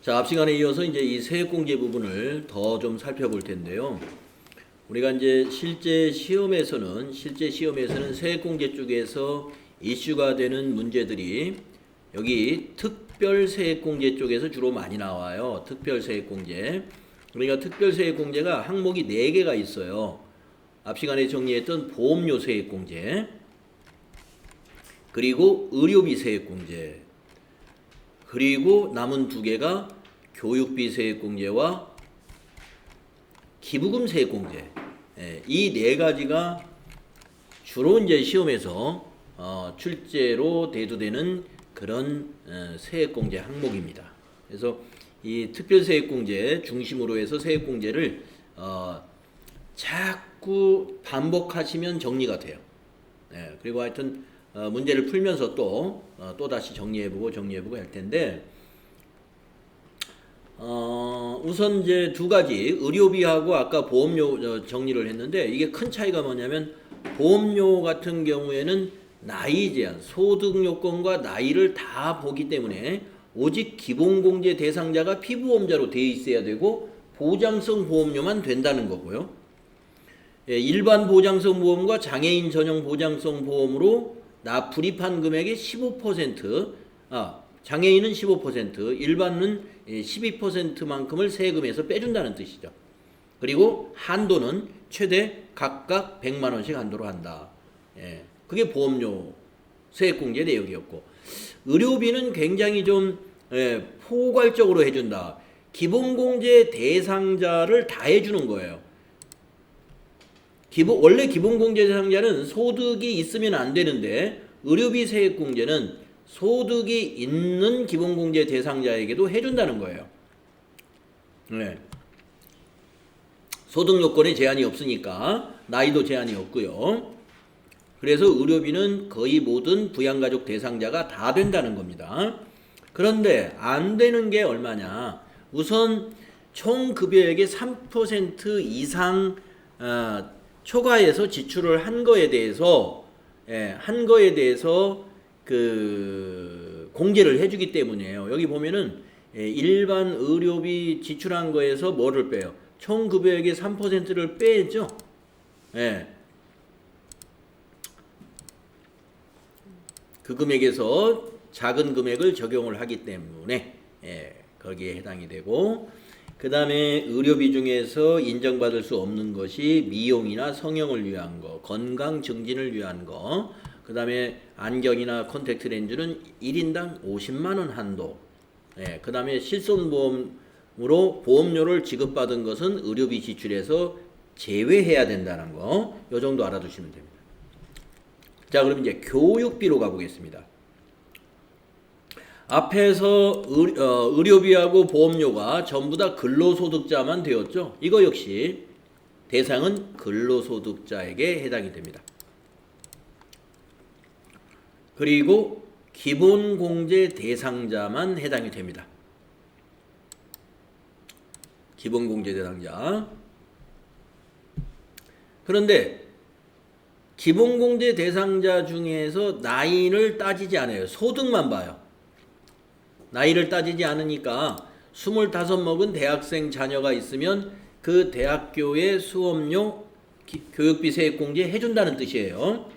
자, 앞 시간에 이어서 이제 이 세액공제 부분을 더 좀 살펴볼 텐데요. 우리가 이제 실제 시험에서는 세액공제 쪽에서 이슈가 되는 문제들이 여기 특별세액공제 쪽에서 주로 많이 나와요. 특별세액공제. 그러니까 특별세액공제가 항목이 4개가 있어요. 앞 시간에 정리했던 보험료 세액공제, 그리고 의료비 세액공제, 그리고 남은 2개가 교육비 세액공제와 기부금 세액공제. 이 4가지가 주로 이제 시험에서 출제로 대두되는 그런 세액공제 항목입니다. 그래서 이 특별세액공제 중심으로 해서 세액공제를 자꾸 반복하시면 정리가 돼요. 그리고 하여튼 문제를 풀면서 또 다시 정리해보고 할 텐데, 우선 이제 2가지 의료비하고 아까 보험료 정리를 했는데, 이게 큰 차이가 뭐냐면 보험료 같은 경우에는 나이 제한, 소득 요건과 나이를 다 보기 때문에 오직 기본공제 대상자가 피보험자로 돼 있어야 되고 보장성 보험료만 된다는 거고요. 일반 보장성 보험과 장애인 전용 보장성 보험으로 불입한 금액의 15%, 장애인은 15%, 일반은 12%만큼을 세금에서 빼준다는 뜻이죠. 그리고 한도는 최대 각각 100만 원씩 한도로 한다. 그게 보험료 세액공제 내역이었고, 의료비는 굉장히 좀 포괄적으로 해준다. 기본공제 대상자를 다 해주는 거예요. 원래 기본공제 대상자는 소득이 있으면 안 되는데, 의료비 세액공제는 소득이 있는 기본공제 대상자에게도 해준다는 거예요. 소득 요건에 제한이 없으니까, 나이도 제한이 없고요. 그래서 의료비는 거의 모든 부양가족 대상자가 다 된다는 겁니다. 그런데 안 되는 게 얼마냐? 우선 총 급여액의 3% 이상 초과해서 지출을 한 거에 대해서 그 공제를 해주기 때문이에요. 여기 보면은 일반 의료비 지출한 거에서 뭐를 빼요? 총 급여액의 3%를 빼죠. 그 금액에서 작은 금액을 적용을 하기 때문에 거기에 해당이 되고, 그 다음에 의료비 중에서 인정받을 수 없는 것이 미용이나 성형을 위한 거, 건강 증진을 위한 거, 그 다음에 안경이나 콘택트 렌즈는 1인당 50만 원 한도, 그 다음에 실손보험으로 보험료를 지급받은 것은 의료비 지출에서 제외해야 된다는 거, 이 정도 알아두시면 됩니다. 자, 그럼 이제 교육비로 가보겠습니다. 앞에서 의료비하고 보험료가 전부 다 근로소득자만 되었죠. 이거 역시 대상은 근로소득자에게 해당이 됩니다. 그리고 기본공제 대상자만 해당이 됩니다. 기본공제 대상자. 그런데 기본공제 대상자 중에서 나이를 따지지 않아요. 소득만 봐요. 나이를 따지지 않으니까 25 먹은 대학생 자녀가 있으면 그 대학교의 수업료 교육비 세액공제 해준다는 뜻이에요.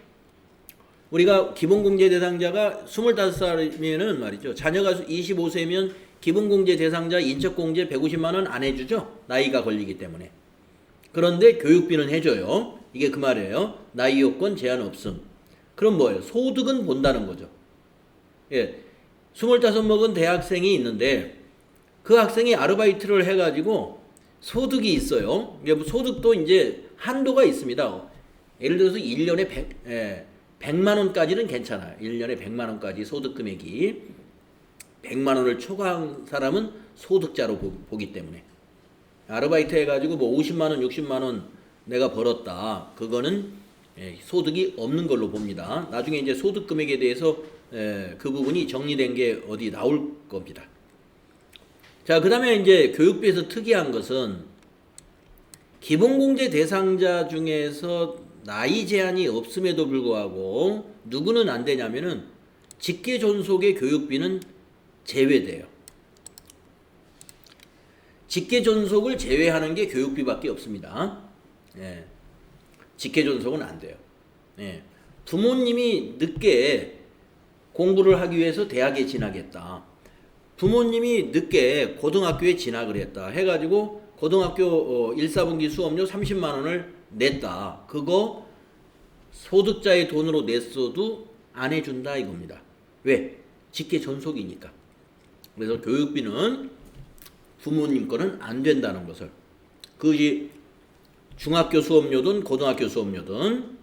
우리가 기본공제 대상자가 25살이면은 말이죠. 자녀가 25세면 기본공제 대상자 인척공제 150만 원 안 해주죠. 나이가 걸리기 때문에. 그런데 교육비는 해줘요. 이게 그 말이에요. 나이 요건 제한 없음. 그럼 뭐예요? 소득은 본다는 거죠. 25 먹은 대학생이 있는데 그 학생이 아르바이트를 해가지고 소득이 있어요. 소득도 이제 한도가 있습니다. 예를 들어서 1년에 100만 원까지는 괜찮아요. 1년에 100만 원까지 소득 금액이 100만 원을 초과한 사람은 소득자로 보기 때문에, 아르바이트 해가지고 뭐 50만 원, 60만 원 내가 벌었다. 그거는 소득이 없는 걸로 봅니다. 나중에 이제 소득 금액에 대해서 그 부분이 정리된 게 어디 나올 겁니다. 자, 그 다음에 이제 교육비에서 특이한 것은 기본공제 대상자 중에서 나이 제한이 없음에도 불구하고 누구는 안 되냐면은 직계 존속의 교육비는 제외돼요. 직계 존속을 제외하는 게 교육비밖에 없습니다. 예. 직계 존속은 안 돼요. 예. 부모님이 늦게 공부를 하기 위해서 대학에 진학했다. 부모님이 늦게 고등학교에 진학을 했다. 해가지고 고등학교 1사분기 수업료 30만 원을 냈다. 그거 소득자의 돈으로 냈어도 안 해준다 이겁니다. 왜? 직계 존속이니까. 그래서 교육비는 부모님 거는 안 된다는 것을. 그것이 중학교 수업료든 고등학교 수업료든,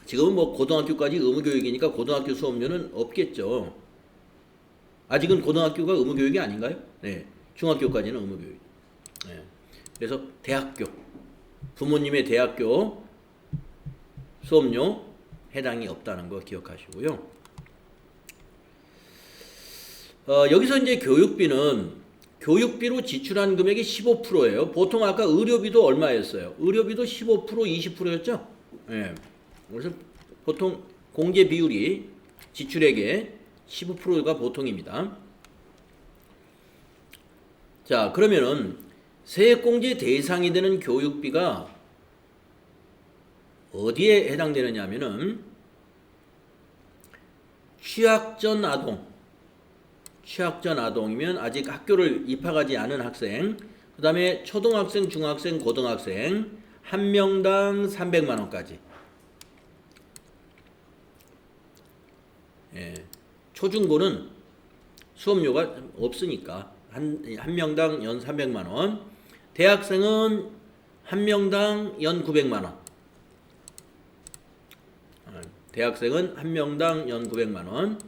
지금은 뭐 고등학교까지 의무교육이니까 고등학교 수업료는 없겠죠. 아직은 고등학교가 의무교육이 아닌가요? 네. 중학교까지는 의무교육. 네. 그래서 대학교, 부모님의 대학교 수업료 해당이 없다는 거 기억하시고요. 여기서 이제 교육비로 지출한 금액이 15%예요. 보통 아까 의료비도 얼마였어요? 의료비도 15%, 20%였죠? 예. 그래서 보통 공제 비율이 지출액의 15%가 보통입니다. 자, 그러면은 세액공제 대상이 되는 교육비가 어디에 해당되느냐 하면은 취학전 아동이면 아직 학교를 입학하지 않은 학생, 그 다음에 초등학생, 중학생, 고등학생 한 명당 300만 원까지. 예. 초중고는 수업료가 없으니까 한 명당 연 300만 원. 대학생은 한 명당 연 900만 원. 대학생은 한 명당 연 900만 원.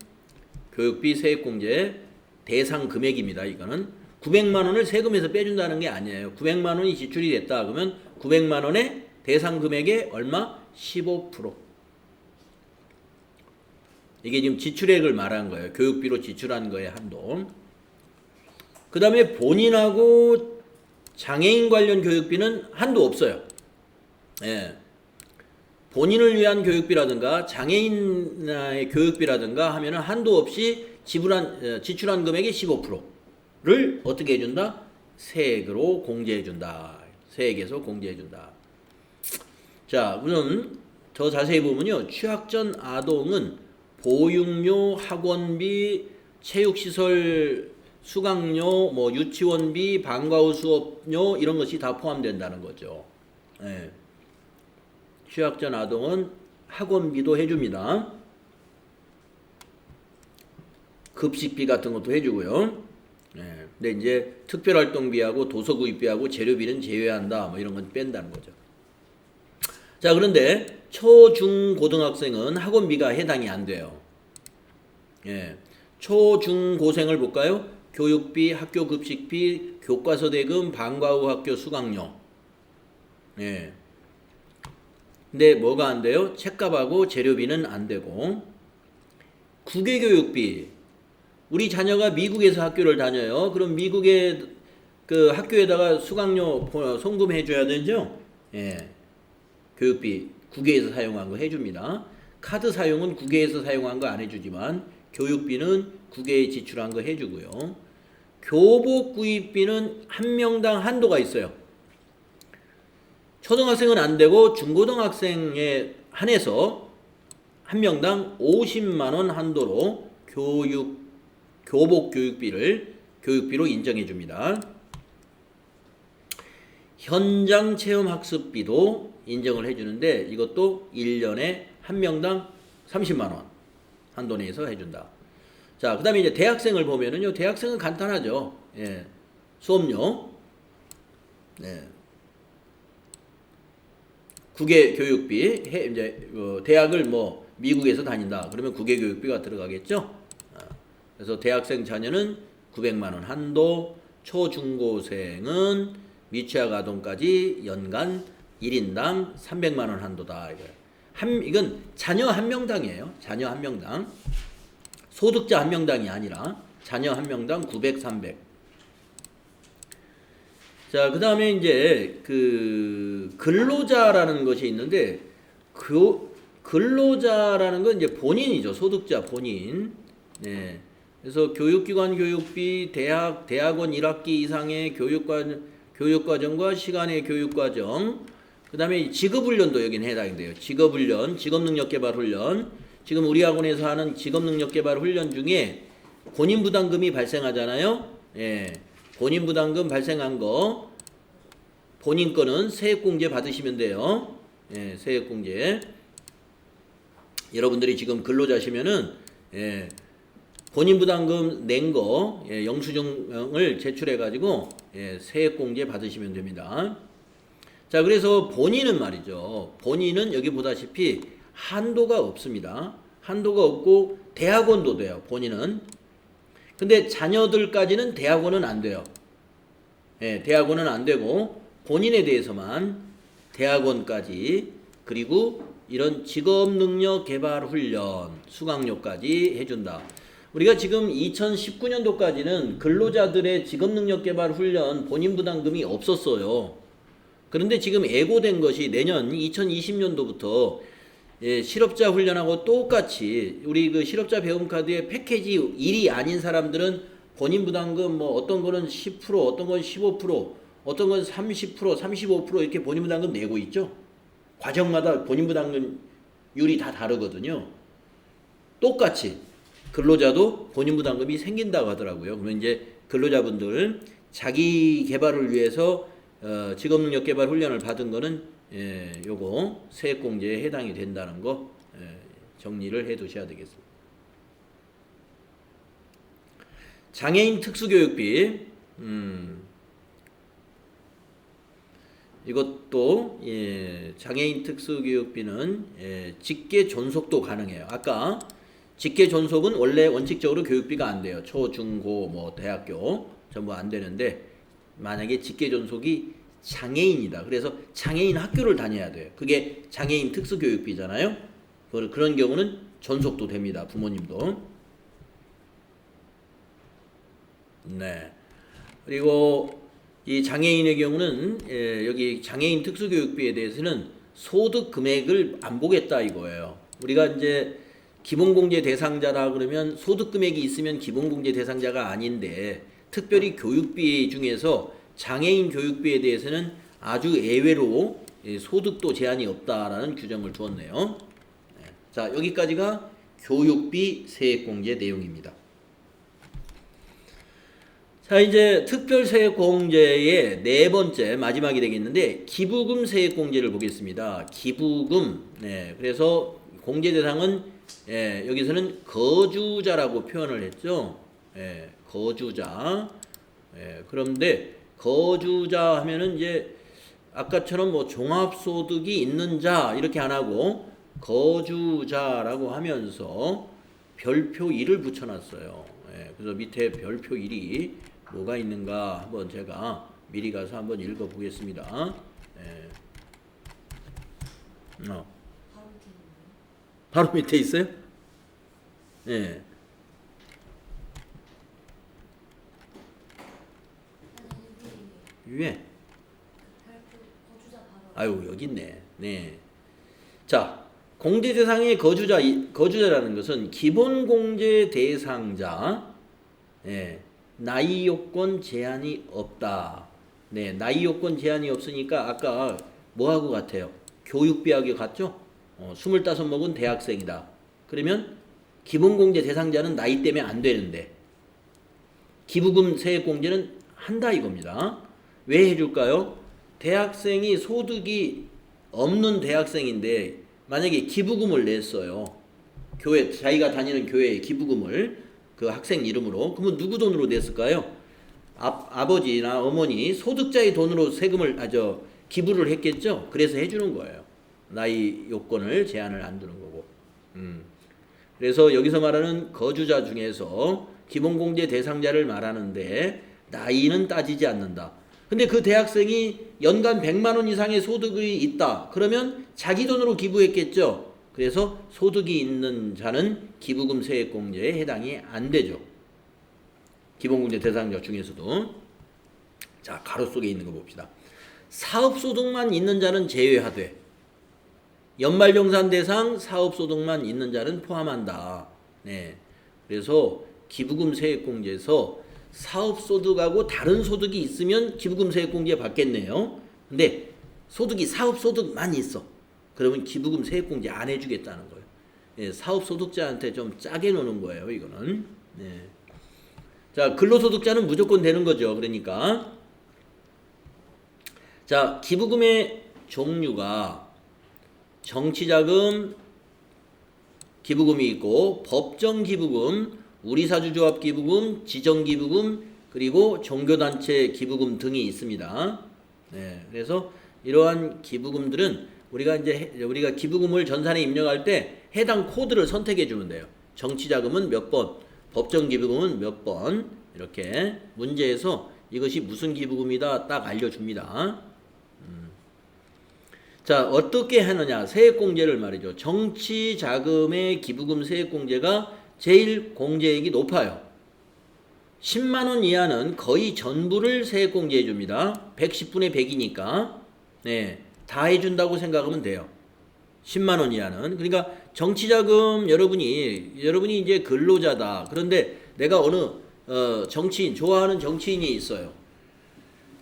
교육비 세액공제 대상 금액입니다. 이거는 900만 원을 세금에서 빼준다는 게 아니에요. 900만 원이 지출이 됐다 그러면 900만 원의 대상 금액의 얼마? 15%. 이게 지금 지출액을 말한 거예요. 교육비로 지출한 거의 한도. 그 다음에 본인하고 장애인 관련 교육비는 한도 없어요. 예. 본인을 위한 교육비라든가 장애인의 교육비라든가 하면은 한도 없이 지출한 금액의 15%를 어떻게 해준다? 세액으로 공제해준다. 세액에서 공제해준다. 자, 우선 더 자세히 보면요. 취학전 아동은 보육료, 학원비, 체육시설 수강료, 뭐 유치원비, 방과 후 수업료 이런 것이 다 포함된다는 거죠. 예. 취학전 아동은 학원비도 해줍니다. 급식비 같은 것도 해주고요. 예. 근데 이제 특별활동비하고 도서구입비하고 재료비는 제외한다. 뭐 이런 건 뺀다는 거죠. 자, 그런데 초, 중, 고등학생은 학원비가 해당이 안 돼요. 예. 초, 중, 고생을 볼까요? 교육비, 학교 급식비, 교과서 대금, 방과 후 학교 수강료. 예. 근데 뭐가 안 돼요? 책값하고 재료비는 안 되고. 국외교육비. 우리 자녀가 미국에서 학교를 다녀요. 그럼 미국의 그 학교에다가 수강료 송금해 줘야 되죠? 예. 교육비 국외에서 사용한 거 해줍니다. 카드 사용은 국외에서 사용한 거 안 해주지만 교육비는 국외에 지출한 거 해주고요. 교복 구입비는 한 명당 한도가 있어요. 초등학생은 안 되고 중고등학생에 한해서 한 명당 50만 원 한도로 교복 교육비로 인정해 줍니다. 현장 체험 학습비도 인정을 해 주는데 이것도 1년에 한 명당 30만 원 한도 내에서 해 준다. 자, 그다음에 이제 대학생을 보면은요. 대학생은 간단하죠. 예. 수업료. 네. 국외 교육비, 이제 대학을 뭐 미국에서 다닌다. 그러면 국외 교육비가 들어가겠죠. 그래서 대학생 자녀는 900만 원 한도, 초중고생은 미취학 아동까지 연간 1인당 300만 원 한도다. 이건 자녀 한 명당이에요. 자녀 한 명당. 소득자 한 명당이 아니라 자녀 한 명당 900, 300. 자, 그 다음에 이제 그 근로자라는 것이 있는데 그 근로자라는 건 이제 본인이죠. 소득자 본인. 네. 그래서 교육기관 교육비, 대학원 1학기 이상의 교육과정과 시간의 교육과정, 그 다음에 직업훈련도 여기는 해당이 돼요. 직업훈련, 직업능력개발훈련. 지금 우리 학원에서 하는 직업능력개발훈련 중에 본인부담금이 발생하잖아요. 예, 본인부담금 발생한 거, 본인 거는 세액공제 받으시면 돼요. 예, 세액공제. 여러분들이 지금 근로자시면은, 예, 본인부담금 낸 거, 예, 영수증을 제출해가지고, 예, 세액공제 받으시면 됩니다. 자, 그래서 본인은 말이죠. 본인은 여기 보다시피 한도가 없습니다. 한도가 없고 대학원도 돼요. 본인은. 근데 자녀들까지는 대학원은 안 돼요. 예, 대학원은 안 되고 본인에 대해서만 대학원까지, 그리고 이런 직업능력개발훈련 수강료까지 해준다. 우리가 지금 2019년도까지는 근로자들의 직업능력개발훈련 본인부담금이 없었어요. 그런데 지금 예고된 것이 내년 2020년도부터 예, 실업자 훈련하고 똑같이 우리 그 실업자 배움카드의 패키지 1이 아닌 사람들은 본인부담금 뭐 어떤 거는 10%, 어떤 건 15%, 어떤 건 30%, 35% 이렇게 본인부담금 내고 있죠. 과정마다 본인부담금률이 다 다르거든요. 똑같이 근로자도 본인부담금이 생긴다고 하더라고요. 그러면 이제 근로자분들 자기 개발을 위해서 직업능력개발 훈련을 받은 거는 요거 세액공제에 해당이 된다는 거 정리를 해 두셔야 되겠습니다. 장애인 특수교육비, 이것도 장애인 특수교육비는 직계 존속도 가능해요. 아까 직계 존속은 원래 원칙적으로 교육비가 안 돼요. 초, 중, 고, 뭐 대학교 전부 안 되는데, 만약에 직계 존속이 장애인이다. 그래서 장애인 학교를 다녀야 돼요. 그게 장애인 특수교육비잖아요. 그런 경우는 존속도 됩니다. 부모님도. 네. 그리고 이 장애인의 경우는 여기 장애인 특수교육비에 대해서는 소득 금액을 안 보겠다 이거예요. 우리가 이제 기본공제 대상자라 그러면 소득 금액이 있으면 기본공제 대상자가 아닌데, 특별히 교육비 중에서 장애인 교육비에 대해서는 아주 예외로 소득도 제한이 없다라는 규정을 두었네요. 자, 여기까지가 교육비 세액공제 내용입니다. 자, 이제 특별세액공제의 네 번째 마지막이 되겠는데, 기부금 세액공제를 보겠습니다. 기부금. 네, 그래서 공제 대상은 여기서는 거주자라고 표현을 했죠. 거주자. 그런데 거주자 하면은 이제 아까처럼 뭐 종합소득이 있는 자 이렇게 안 하고 거주자라고 하면서 별표 1을 붙여놨어요. 그래서 밑에 별표 1이 뭐가 있는가 한번 제가 미리 가서 한번 읽어보겠습니다. 바로 밑에 있어요? 예. 위에. 아유, 여기 있네. 네. 자, 공제 대상의 거주자라는 것은 기본 공제 대상자, 나이 요건 제한이 없다. 네, 나이 요건 제한이 없으니까 아까 뭐하고 같아요? 교육비하고 같죠? 25 먹은 대학생이다. 그러면 기본 공제 대상자는 나이 때문에 안 되는데 기부금 세액 공제는 한다 이겁니다. 왜 해줄까요? 대학생이 소득이 없는 대학생인데 만약에 기부금을 냈어요. 교회, 자기가 다니는 교회에 기부금을 그 학생 이름으로, 그러면 누구 돈으로 냈을까요? 아버지나 어머니 소득자의 돈으로 세금을 기부를 했겠죠. 그래서 해주는 거예요. 나이 요건을 제한을 안 두는 거고. 그래서 여기서 말하는 거주자 중에서 기본공제 대상자를 말하는데 나이는 따지지 않는다. 근데 그 대학생이 연간 100만 원 이상의 소득이 있다. 그러면 자기 돈으로 기부했겠죠. 그래서 소득이 있는 자는 기부금 세액공제에 해당이 안 되죠. 기본공제 대상자 중에서도. 자, 가로 속에 있는 거 봅시다. 사업소득만 있는 자는 제외하되 연말정산 대상 사업소득만 있는 자는 포함한다. 네. 그래서 기부금 세액공제에서 사업소득하고 다른 소득이 있으면 기부금 세액공제 받겠네요. 근데 소득이 사업소득만 있어. 그러면 기부금 세액공제 안 해주겠다는 거예요. 예, 사업소득자한테 좀 짜게 노는 거예요. 이거는. 예. 자, 근로소득자는 무조건 되는 거죠. 그러니까 자, 기부금의 종류가 정치자금 기부금이 있고 법정기부금, 우리사주조합 기부금, 지정기부금, 그리고 종교단체 기부금 등이 있습니다. 네, 그래서 이러한 기부금들은 우리가 기부금을 전산에 입력할 때 해당 코드를 선택해 주면 돼요. 정치자금은 몇 번, 법정기부금은 몇 번, 이렇게 문제에서 이것이 무슨 기부금이다 딱 알려줍니다. 자, 어떻게 하느냐? 세액공제를 말이죠. 정치자금의 기부금 세액공제가 제일 공제액이 높아요. 10만 원 이하는 거의 전부를 세액공제해 줍니다. 110분의 100이니까. 네, 다 해준다고 생각하면 돼요. 10만 원 이하는. 그러니까 정치자금 여러분이 이제 근로자다. 그런데 내가 어느 정치인, 좋아하는 정치인이 있어요.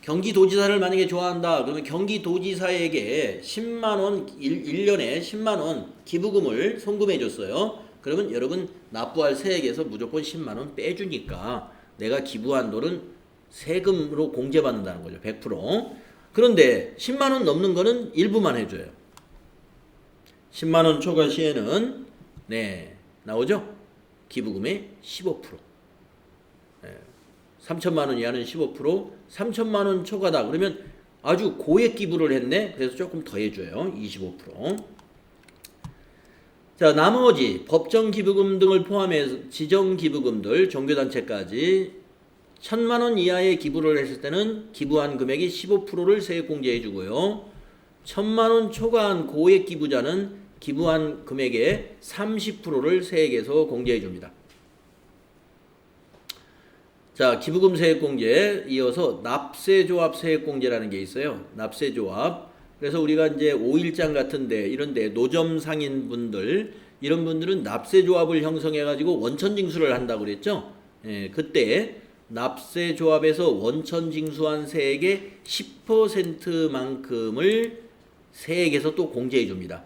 경기도지사를 만약에 좋아한다. 그러면 경기도지사에게 10만 원, 1년에 10만 원 기부금을 송금해 줬어요. 그러면 여러분 납부할 세액에서 무조건 10만 원 빼주니까 내가 기부한 돈은 세금으로 공제받는다는 거죠. 100%. 그런데 10만 원 넘는 거는 일부만 해줘요. 10만 원 초과 시에는 네, 나오죠? 기부금의 15%. 3천만 원 이하는 15%, 3천만 원 초과다. 그러면 아주 고액 기부를 했네. 그래서 조금 더 해줘요. 25%. 자, 나머지 법정 기부금 등을 포함해서 지정 기부금들, 종교단체까지 1,000만 원 이하의 기부를 했을 때는 기부한 금액의 15%를 세액공제해 주고요. 1,000만 원 초과한 고액 기부자는 기부한 금액의 30%를 세액에서 공제해 줍니다. 자, 기부금 세액공제 이어서 납세조합 세액공제라는 게 있어요. 납세조합. 그래서 우리가 이제 5일장 같은데 이런데 노점 상인 분들 이런 분들은 납세조합을 형성해 가지고 원천 징수를 한다고 그랬죠. 예, 그때 납세조합에서 원천 징수한 세액의 10%만큼을 세액에서 또 공제해 줍니다.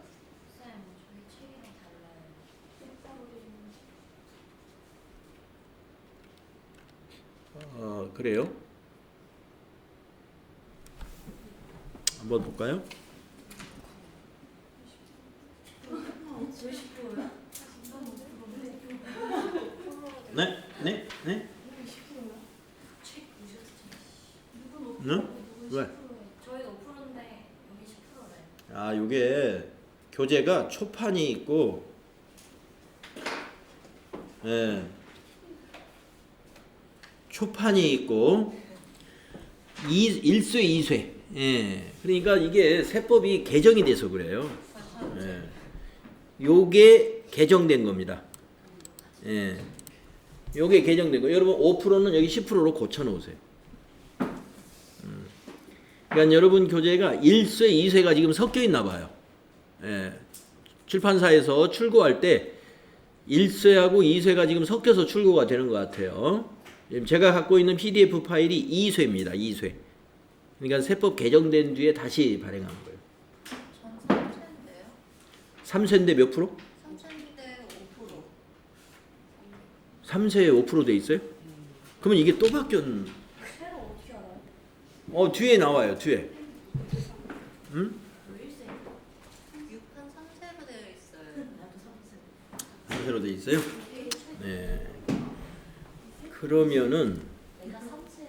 그래요? 한번 볼까요? 네? 네? 네? 응? 왜? 저희 5%인데 여기 10%래. 아, 요게 교재가 초판이 있고, 예, 초판이 있고, 1쇄, 2쇄. 예, 그러니까 이게 세법이 개정이 돼서 그래요. 예, 요게 개정된 겁니다. 예, 요게 개정된 거. 여러분 5%는 여기 10%로 고쳐 놓으세요. 그러니까 여러분 교재가 1쇄, 2쇄가 지금 섞여 있나 봐요. 예, 출판사에서 출고할 때 1쇄하고 2쇄가 지금 섞여서 출고가 되는 것 같아요. 제가 갖고 있는 PDF 파일이 2쇄입니다. 2쇄. 그러니까 세법 개정된 뒤에 다시 발행한 거예요. 전 3세인데요. 3쇄인데 몇 프로? 3세인데 5%. 3쇄에 5% 돼 있어요? 그러면 이게 또 바뀌었... 새로 어떻게 알아요? 뒤에 나와요. 뒤에. 응? 왜 1세? 6판 3세로 되어 있어요. 나도 3세. 3쇄로 돼 있어요? 네. 그러면은 내가 3세야.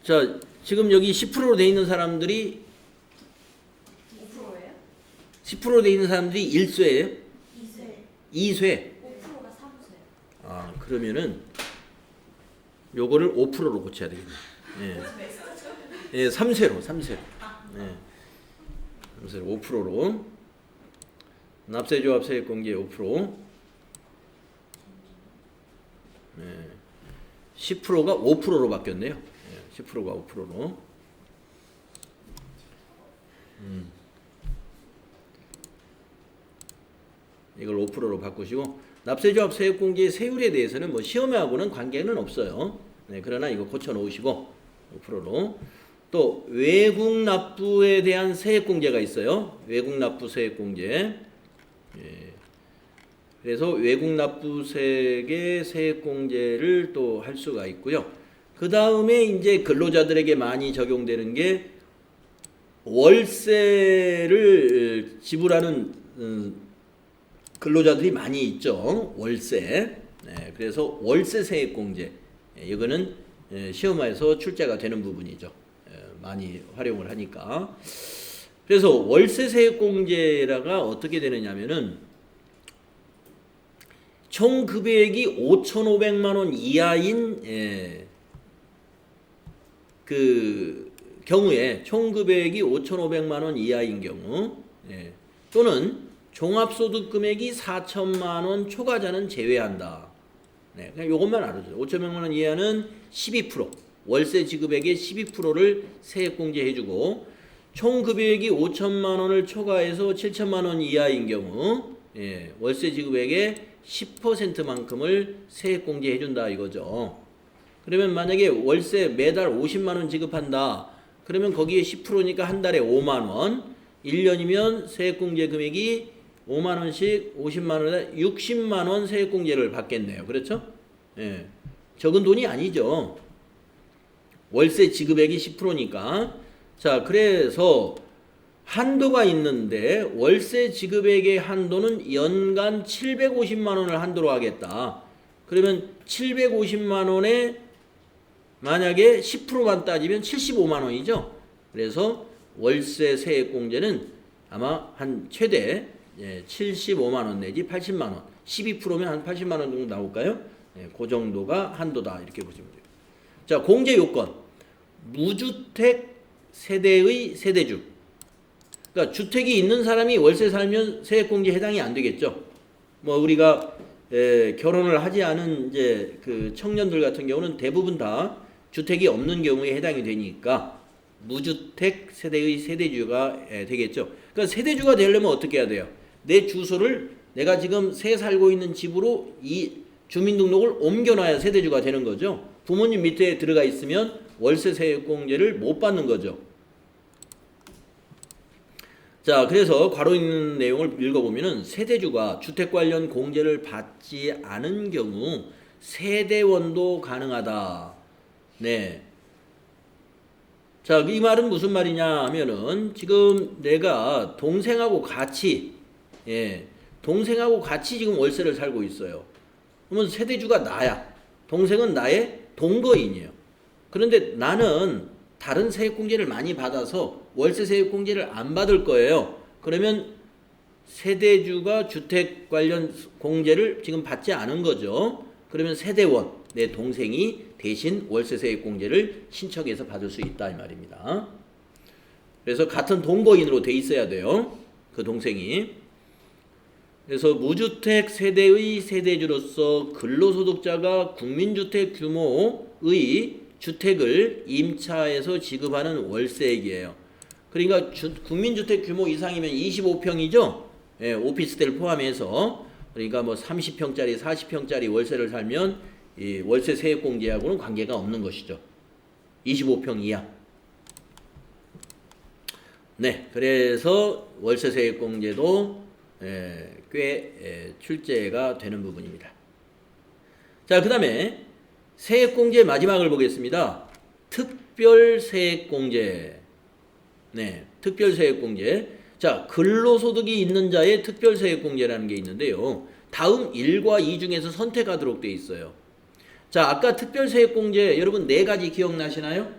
자, 지금 여기 10%로 돼 있는 사람들이 5%예요? 10%로 돼 있는 사람들이 1쇄예요? 2세. 2쇄. 5%가 3세. 아, 그러면은 요거를 5%로 고쳐야 되겠네. 예. 예, 3쇄로. 예. 3쇄로 5%로. 납세조합 세액공제 5%. 예. 10%가 5%로 바뀌었네요. 예, 10%가 5%로. 이걸 5%로 바꾸시고 납세조합 세액공제의 세율에 대해서는 뭐 시험하고는 관계는 없어요. 네, 그러나 이거 고쳐 놓으시고 5%로 또 외국 납부에 대한 세액공제가 있어요. 외국 납부 세액공제. 예. 그래서 외국 납부세액의 세액공제를 또 할 수가 있고요. 그 다음에 이제 근로자들에게 많이 적용되는 게 월세를 지불하는 근로자들이 많이 있죠. 월세. 네, 그래서 월세 세액공제. 이거는 시험에서 출제가 되는 부분이죠. 많이 활용을 하니까. 그래서 월세 세액공제가 어떻게 되느냐면은 총 금액이 5,500만 원 이하인 그 경우에 총 금액이 5,500만 원 이하인 경우 또는 종합소득 금액이 4천만 원 초과자는 제외한다. 네, 그냥 이것만 알아주세요. 5,500만 원 이하는 12%, 월세 지급액의 12%를 세액공제해주고 총 금액이 5천만 원을 초과해서 7천만 원 이하인 경우 월세 지급액의 10%만큼을 세액공제해준다 이거죠. 그러면 만약에 월세 매달 50만 원 지급한다. 그러면 거기에 10%니까 한 달에 5만 원, 1년이면 세액공제 금액이 5만 원씩 50만 원에 60만 원 세액공제를 받겠네요. 그렇죠? 예. 적은 돈이 아니죠. 월세 지급액이 10%니까. 자, 그래서 한도가 있는데 월세 지급액의 한도는 연간 750만 원을 한도로 하겠다. 그러면 750만 원에 만약에 10%만 따지면 75만 원이죠. 그래서 월세 세액공제는 아마 한 최대 75만 원 내지 80만 원, 12%면 한 80만 원 정도 나올까요? 그 정도가 한도다 이렇게 보시면 돼요. 자, 공제 요건. 무주택 세대의 세대주. 그러니까 주택이 있는 사람이 월세 살면 세액공제 해당이 안 되겠죠. 뭐 우리가 결혼을 하지 않은 이제 그 청년들 같은 경우는 대부분 다 주택이 없는 경우에 해당이 되니까 무주택 세대의 세대주가 되겠죠. 그러니까 세대주가 되려면 어떻게 해야 돼요? 내 주소를 내가 지금 새 살고 있는 집으로 이 주민등록을 옮겨놔야 세대주가 되는 거죠. 부모님 밑에 들어가 있으면 월세 세액공제를 못 받는 거죠. 자, 그래서 괄호 있는 내용을 읽어보면은 세대주가 주택 관련 공제를 받지 않은 경우 세대원도 가능하다. 네. 자, 이 말은 무슨 말이냐 하면은 지금 내가 동생하고 같이 동생하고 같이 지금 월세를 살고 있어요. 그러면 세대주가 나야. 동생은 나의 동거인이에요. 그런데 나는 다른 세액공제를 많이 받아서 월세 세액공제를 안 받을 거예요. 그러면 세대주가 주택 관련 공제를 지금 받지 않은 거죠. 그러면 세대원, 내 동생이 대신 월세 세액공제를 신청해서 받을 수 있다 이 말입니다. 그래서 같은 동거인으로 돼 있어야 돼요. 그 동생이. 그래서 무주택 세대의 세대주로서 근로소득자가 국민주택 규모의 주택을 임차해서 지급하는 월세액이에요. 그러니까 국민주택 규모 이상이면 25평이죠. 오피스텔 포함해서. 그러니까 뭐 30평짜리, 40평짜리 월세를 살면 이 월세 세액공제하고는 관계가 없는 것이죠. 25평 이하. 네, 그래서 월세 세액공제도 꽤 출제가 되는 부분입니다. 자, 그 다음에 세액공제 마지막을 보겠습니다. 특별세액공제. 네, 특별세액공제. 자, 근로소득이 있는 자의 특별세액공제라는 게 있는데요. 다음 1과 2 중에서 선택하도록 되어 있어요. 자, 아까 특별세액공제 여러분 4가지 기억나시나요?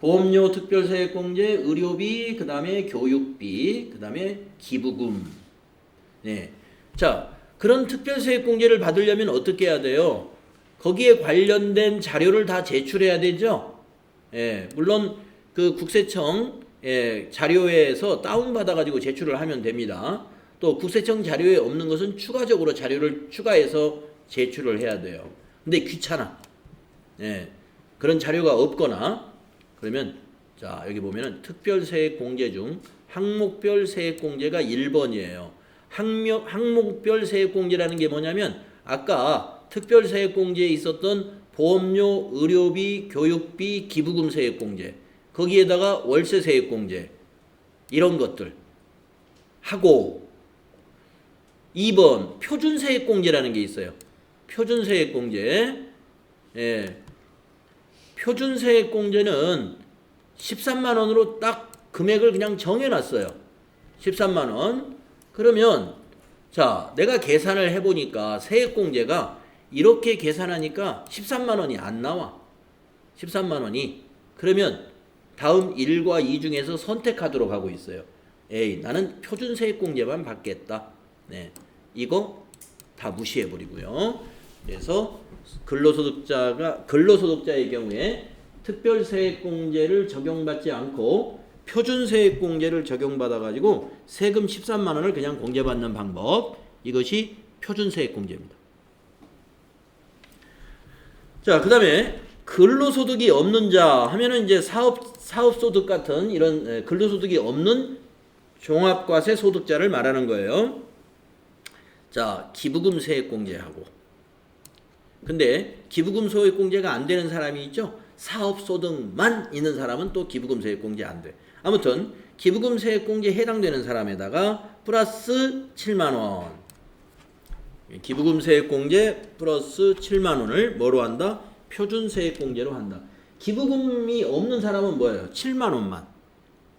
보험료 특별세액공제, 의료비, 그 다음에 교육비, 그 다음에 기부금. 네. 자, 그런 특별세액공제를 받으려면 어떻게 해야 돼요? 거기에 관련된 자료를 다 제출해야 되죠. 물론 그 국세청 자료에서 다운받아 가지고 제출을 하면 됩니다. 또 국세청 자료에 없는 것은 추가적으로 자료를 추가해서 제출을 해야 돼요. 근데 귀찮아. 그런 자료가 없거나 그러면 자, 여기 보면은 특별세액공제 중 항목별 세액공제가 1번이에요. 항목별 세액공제라는 게 뭐냐면 아까 특별세액공제에 있었던 보험료, 의료비, 교육비, 기부금 세액공제 거기에다가 월세 세액공제 이런 것들 하고 2번 표준세액공제라는 게 있어요. 표준세액공제. 예. 표준세액공제는 13만 원으로 딱 금액을 그냥 정해놨어요. 13만 원. 그러면 자 내가 계산을 해보니까 세액공제가 이렇게 계산하니까 13만 원이 안 나와. 13만 원이. 그러면 다음 1과 2 중에서 선택하도록 하고 있어요. 에이 나는 표준세액공제만 받겠다. 네, 이거 다 무시해버리고요. 그래서 근로소득자의 경우에 특별세액공제를 적용받지 않고 표준세액공제를 적용받아가지고 세금 13만 원을 그냥 공제받는 방법. 이것이 표준세액공제입니다. 자, 그 다음에 근로소득이 없는 자 하면은 이제 사업소득 같은 이런 근로소득이 없는 종합과세 소득자를 말하는 거예요. 자, 기부금 세액공제하고. 근데 기부금 세액공제가 안 되는 사람이 있죠? 사업소득만 있는 사람은 또 기부금 세액공제 안 돼. 아무튼 기부금 세액공제에 해당되는 사람에다가 플러스 7만 원. 기부금 세액공제 플러스 7만 원을 뭐로 한다? 표준세액공제로 한다. 기부금이 없는 사람은 뭐예요? 7만 원만.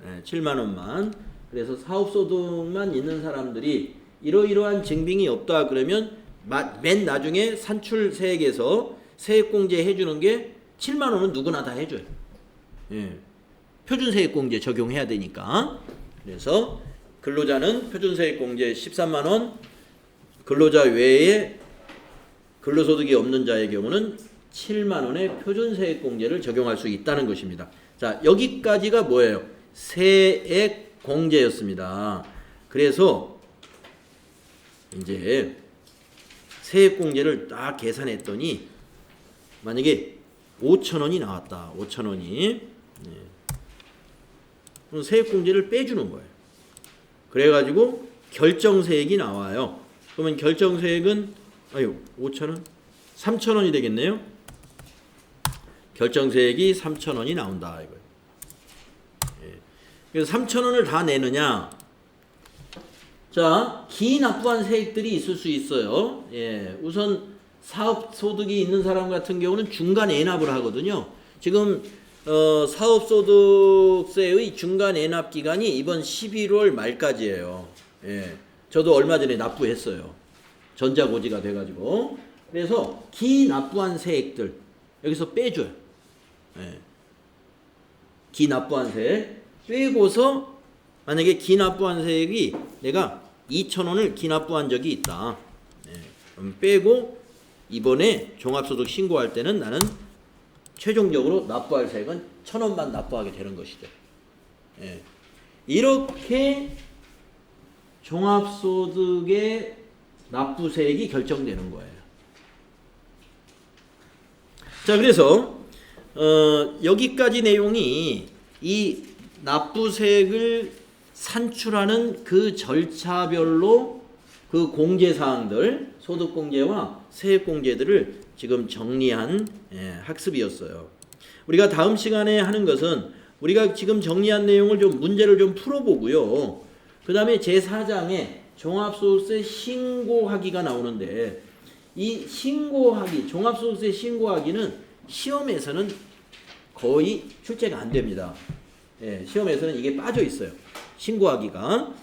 네, 7만 원만. 그래서 사업소득만 있는 사람들이 이러이러한 증빙이 없다 그러면 맨 나중에 산출세액에서 세액공제 해주는 게 7만 원은 누구나 다 해줘요. 예. 표준세액공제 적용해야 되니까. 그래서 근로자는 표준세액공제 13만 원, 근로자 외에 근로소득이 없는 자의 경우는 7만 원의 표준세액공제를 적용할 수 있다는 것입니다. 자, 여기까지가 뭐예요? 세액공제였습니다. 그래서 이제 세액공제를 딱 계산했더니 만약에 5천 원이 나왔다. 5천 원이. 네. 그럼 세액공제를 빼주는 거예요. 그래가지고 결정세액이 나와요. 그러면 결정세액은 5천 원? 3천 원이 되겠네요. 결정세액이 3천 원이 나온다. 이거예요. 예. 그래서 3천 원을 다 내느냐? 자, 기납부한 세액들이 있을 수 있어요. 예. 우선 사업소득이 있는 사람 같은 경우는 중간 애납을 하거든요. 지금 사업소득세의 중간 애납 기간이 이번 11월 말까지예요. 예. 저도 얼마 전에 납부했어요. 전자고지가 돼가지고. 그래서 기납부한 세액들 여기서 빼줘요. 예. 기납부한 세액 빼고서 만약에 기납부한 세액이 내가 2,000원을 기납부한 적이 있다. 예. 그럼 빼고 이번에 종합소득 신고할 때는 나는 최종적으로 납부할 세액은 1,000원만 납부하게 되는 것이죠. 예. 이렇게 종합소득의 납부세액이 결정되는 거예요. 자, 그래서 여기까지 내용이 이 납부세액을 산출하는 그 절차별로 그 공제사항들, 소득공제와 세액공제들을 지금 정리한 학습이었어요. 우리가 다음 시간에 하는 것은 우리가 지금 정리한 내용을 좀 문제를 좀 풀어보고요. 그 다음에 제4장에 종합소득세 신고하기가 나오는데 이 신고하기, 종합소득세 신고하기는 시험에서는 거의 출제가 안 됩니다. 예, 시험에서는 이게 빠져 있어요. 신고하기가.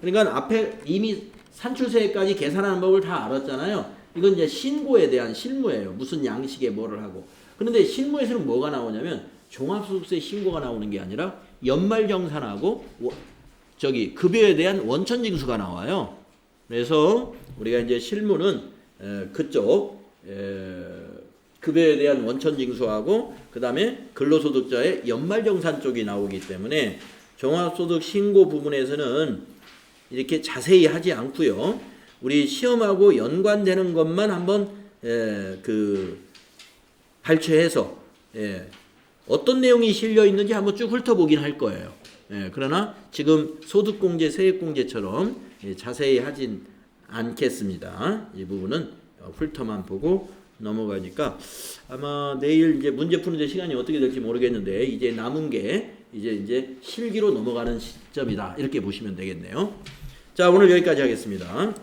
그러니까 앞에 이미 산출세액까지 계산하는 법을 다 알았잖아요. 이건 이제 신고에 대한 실무예요. 무슨 양식에 뭐를 하고. 그런데 실무에서는 뭐가 나오냐면 종합소득세 신고가 나오는 게 아니라 연말정산하고 급여에 대한 원천징수가 나와요. 그래서 우리가 이제 실무는 그쪽 급여에 대한 원천징수하고 그 다음에 근로소득자의 연말정산 쪽이 나오기 때문에 종합소득 신고 부분에서는 이렇게 자세히 하지 않고요. 우리 시험하고 연관되는 것만 한번 발췌해서 어떤 내용이 실려 있는지 한번 쭉 훑어보긴 할 거예요. 그러나 지금 소득공제, 세액공제처럼 자세히 하진 않겠습니다. 이 부분은 훑어만 보고 넘어가니까 아마 내일 이제 문제 푸는데 시간이 어떻게 될지 모르겠는데 이제 남은 게 이제 실기로 넘어가는 시점이다 이렇게 보시면 되겠네요. 자, 오늘 여기까지 하겠습니다.